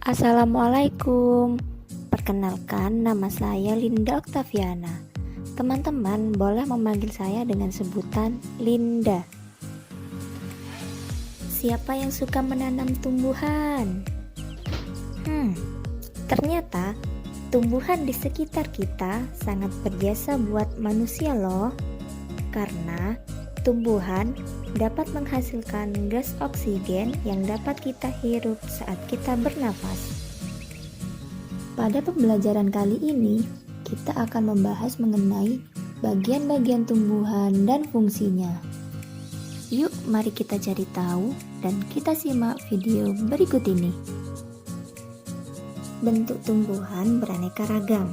Assalamualaikum. Perkenalkan, nama saya Linda Oktaviana. Teman-teman boleh memanggil saya dengan sebutan Linda. Siapa yang suka menanam tumbuhan? Ternyata tumbuhan di sekitar kita sangat berjasa buat manusia loh. Karena tumbuhan dapat menghasilkan gas oksigen yang dapat kita hirup saat kita bernafas. Pada pembelajaran kali ini, kita akan membahas mengenai bagian-bagian tumbuhan dan fungsinya. Yuk, mari kita cari tahu dan kita simak video berikut ini. Bentuk tumbuhan beraneka ragam,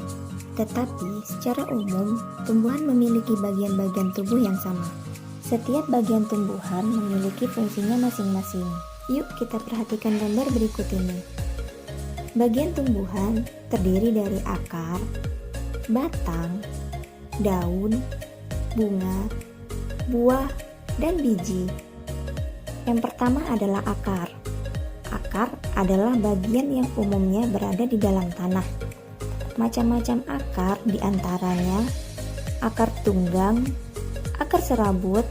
tetapi secara umum tumbuhan memiliki bagian-bagian tubuh yang sama. Setiap bagian tumbuhan memiliki fungsinya masing-masing. Yuk kita perhatikan gambar berikut ini. Bagian tumbuhan terdiri dari akar, batang, daun, bunga, buah, dan biji. Yang pertama adalah akar. Akar adalah bagian yang umumnya berada di dalam tanah. Macam-macam akar diantaranya akar tunggang, akar serabut,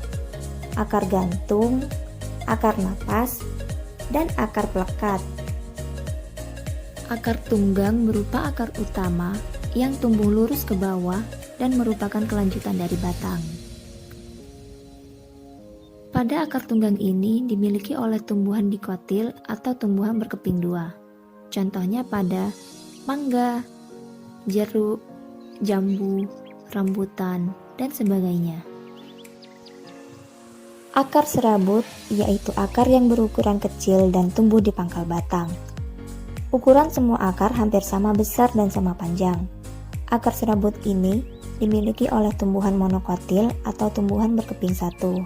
akar gantung, akar napas, dan akar pelekat. Akar tunggang berupa akar utama yang tumbuh lurus ke bawah dan merupakan kelanjutan dari batang. Pada akar tunggang ini dimiliki oleh tumbuhan dikotil atau tumbuhan berkeping dua. Contohnya pada mangga, jeruk, jambu, rambutan, dan sebagainya. Akar serabut yaitu akar yang berukuran kecil dan tumbuh di pangkal batang. Ukuran semua akar hampir sama besar dan sama panjang. Akar serabut ini dimiliki oleh tumbuhan monokotil atau tumbuhan berkeping satu.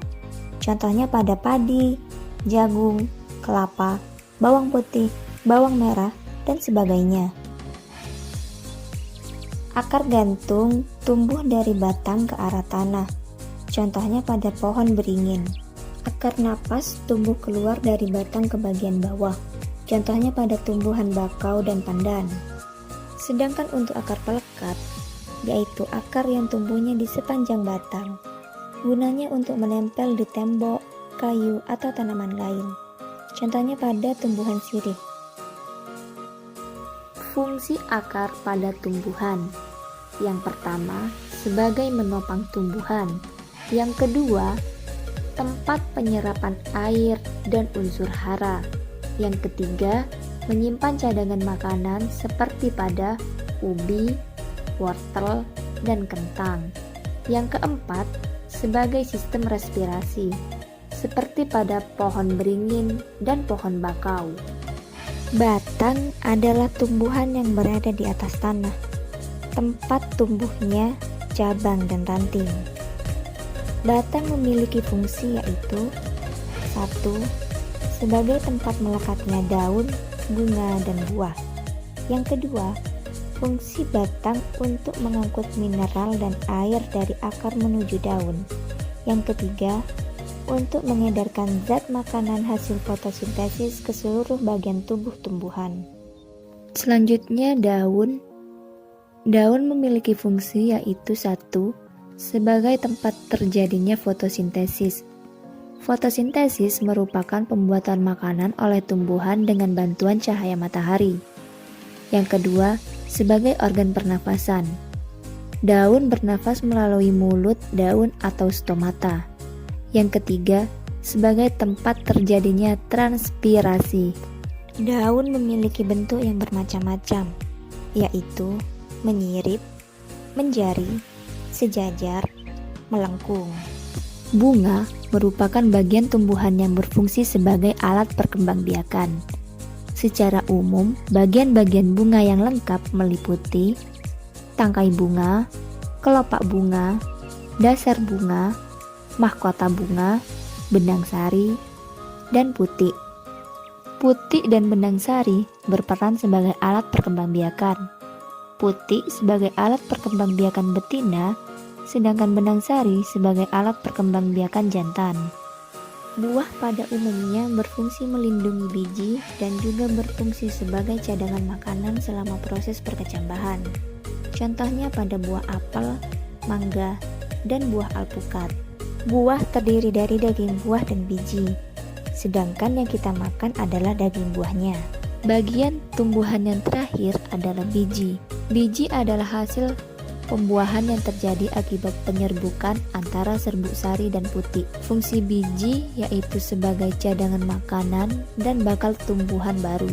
Contohnya pada padi, jagung, kelapa, bawang putih, bawang merah, dan sebagainya. Akar gantung tumbuh dari batang ke arah tanah. Contohnya pada pohon beringin. Akar napas tumbuh keluar dari batang ke bagian bawah. Contohnya pada tumbuhan bakau dan pandan. Sedangkan untuk akar pelekat, yaitu akar yang tumbuhnya di sepanjang batang. Gunanya untuk menempel di tembok, kayu, atau tanaman lain. Contohnya pada tumbuhan sirih. Fungsi akar pada tumbuhan. Yang pertama, sebagai menopang tumbuhan. Yang kedua, tempat penyerapan air dan unsur hara. Yang ketiga, menyimpan cadangan makanan seperti pada ubi, wortel, dan kentang. Yang keempat, sebagai sistem respirasi, seperti pada pohon beringin dan pohon bakau. Batang adalah tumbuhan yang berada di atas tanah, tempat tumbuhnya cabang dan ranting. Batang memiliki fungsi yaitu 1. Sebagai tempat melekatnya daun, bunga, dan buah. Yang kedua, fungsi batang untuk mengangkut mineral dan air dari akar menuju daun. Yang ketiga, untuk mengedarkan zat makanan hasil fotosintesis ke seluruh bagian tubuh tumbuhan. Selanjutnya daun. Daun memiliki fungsi yaitu 1. Sebagai tempat terjadinya fotosintesis. Fotosintesis merupakan pembuatan makanan oleh tumbuhan dengan bantuan cahaya matahari. Yang kedua, sebagai organ pernafasan. Daun bernafas melalui mulut daun atau stomata. Yang ketiga, sebagai tempat terjadinya transpirasi. Daun memiliki bentuk yang bermacam-macam, yaitu menyirip, menjari, sejajar, melengkung. Bunga merupakan bagian tumbuhan yang berfungsi sebagai alat perkembangbiakan. Secara umum, bagian-bagian bunga yang lengkap meliputi tangkai bunga, kelopak bunga, dasar bunga, mahkota bunga, benang sari, dan putik. Putik dan benang sari berperan sebagai alat perkembangbiakan. Putik sebagai alat perkembangbiakan betina, sedangkan benang sari sebagai alat perkembangbiakan jantan. Buah pada umumnya berfungsi melindungi biji dan juga berfungsi sebagai cadangan makanan selama proses perkecambahan. Contohnya pada buah apel, mangga, dan buah alpukat. Buah terdiri dari daging buah dan biji, sedangkan yang kita makan adalah daging buahnya. Bagian tumbuhan yang terakhir adalah biji. Biji adalah hasil pembuahan yang terjadi akibat penyerbukan antara serbuk sari dan putik. Fungsi biji yaitu sebagai cadangan makanan dan bakal tumbuhan baru.